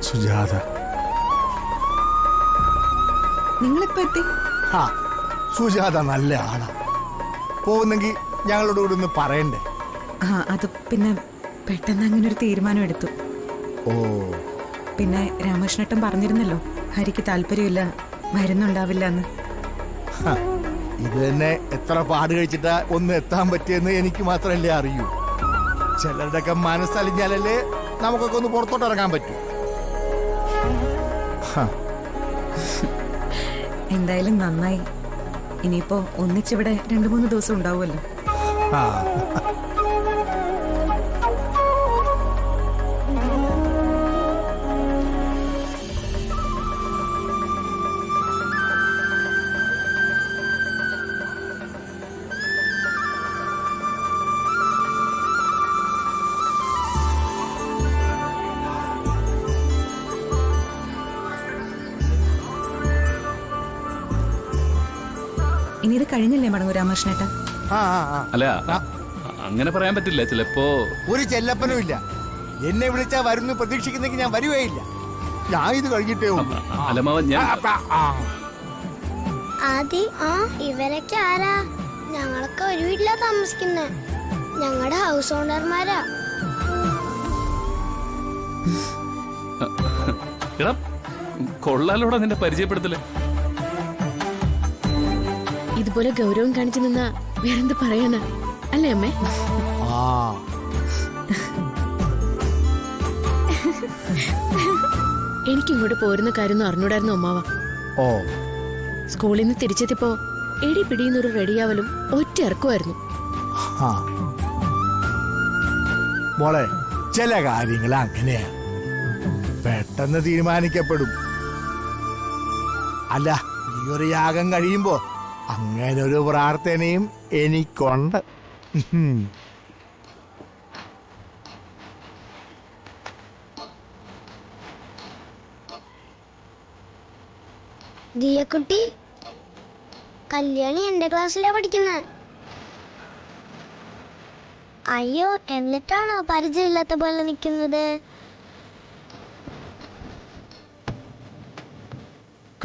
സുജാത, നിങ്ങളിപ്പോ എത്തി? സുജാത നല്ല ആളാ. പോകുന്നെങ്കിൽ ഞങ്ങളോട് കൂടെ ഒന്ന് പറയണ്ടേ? അത് പിന്നെ പെട്ടെന്ന് അങ്ങനെ ഒരു തീരുമാനം എടുത്തു. ഓ, പിന്നെ രാമകൃഷ്ണേട്ടൻ പറഞ്ഞിരുന്നല്ലോ ഹരിക്ക് താല്പര്യമില്ല, വരുന്നുണ്ടാവില്ല എന്ന്. ഇത് തന്നെ എത്ര പാട് കഴിച്ചിട്ടാ ഒന്ന് എത്താൻ പറ്റിയെന്ന് എനിക്ക് മാത്രമല്ലേ അറിയൂ. ചിലരുടെയൊക്കെ മനസ്സലിഞ്ഞാലല്ലേ നമുക്കൊക്കെ ഒന്ന് പുറത്തോട്ട് ഇറങ്ങാൻ പറ്റൂ. എന്തായാലും നന്നായി. ഇനിയിപ്പോ ഒന്നിച്ചിവിടെ 2-3 ദിവസം ഉണ്ടാവുമല്ലോ. ഇനി ഇത് കഴിഞ്ഞല്ലേ മടങ്ങൂ രാമകൃഷ്ണേട്ട? അല്ല, അങ്ങനെ പറയാൻ പറ്റില്ല. ചിലപ്പോ ഒരു ചെല്ലപ്പനും ഇല്ല. എന്നെ വിളിച്ചാ വരുന്നു പ്രതീക്ഷിക്കുന്നെങ്കിൽ ഞാൻ വരുവേയില്ല. ഞാൻ ഇത് കഴിഞ്ഞിട്ടേ ഇവരൊക്കെ ആരാ? ഞങ്ങളൊക്കെ ഒരു വീട്ടിലാ താമസിക്കുന്നേ. ഞങ്ങളുടെ ഹൗസ് ഓണർമാരാ. കൊള്ളാലോടാ നിന്റെ പരിചയപ്പെടുത്തല്. ഇതുപോലെ ഗൗരവം കാണിച്ചു നിന്നാ വേറെന്ത് പറയാനാ, അല്ലേ അമ്മേ? എനിക്കിങ്ങോട്ട് പോരുന്ന കാര്യമൊന്നും അറിഞ്ഞൂടായിരുന്നു അമ്മാവ. സ്കൂളിൽ നിന്ന് തിരിച്ചെത്തിയപ്പോ എടി പിടിയുന്നൊരു റെഡിയാവലും ഒറ്റ ഇറക്കുമായിരുന്നു. മോളെ, ചില കാര്യങ്ങൾ അങ്ങനെയാ, പെട്ടെന്ന് തീരുമാനിക്കപ്പെടും. അല്ല, ഈ ഒരു യാഗം കഴിയുമ്പോ അങ്ങനൊരു പ്രാർത്ഥനയും എനിക്കുണ്ട്. ദിയക്കുട്ടി, കല്യാണി എന്റെ ക്ലാസ്സിലാ പഠിക്കുന്നത്. അയ്യോ, എന്നിട്ടാണോ പരിചയമില്ലാത്ത പോലെ നിൽക്കുന്നത്?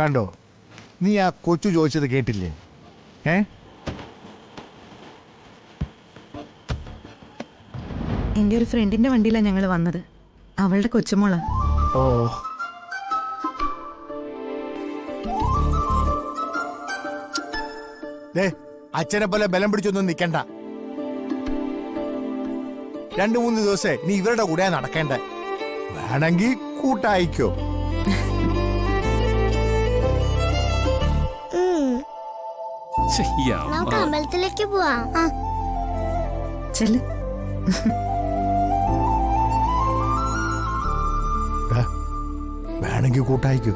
കണ്ടോ, നീ ആ കൊച്ചു ചോദിച്ചത് കേട്ടില്ലേ? എന്റെ ഒരു ഫ്രണ്ടിന്റെ വണ്ടിയിലാണ് ഞങ്ങൾ വന്നത്. അവളുടെ കൊച്ചുമോളാ. ഓ, അച്ഛനെ പോലെ ബലം പിടിച്ചൊന്നും നിക്കണ്ട. 2-3 ദിവസേ നീ ഇവരുടെ കൂടെ നടക്കേണ്ട. വേണമെങ്കിൽ കൂട്ടായിക്കോ. നമുക്ക് അമ്പലത്തിലേക്ക് പോവാം. ചെല്ല്. വേണമെങ്കിൽ കൂട്ടായിക്കോ.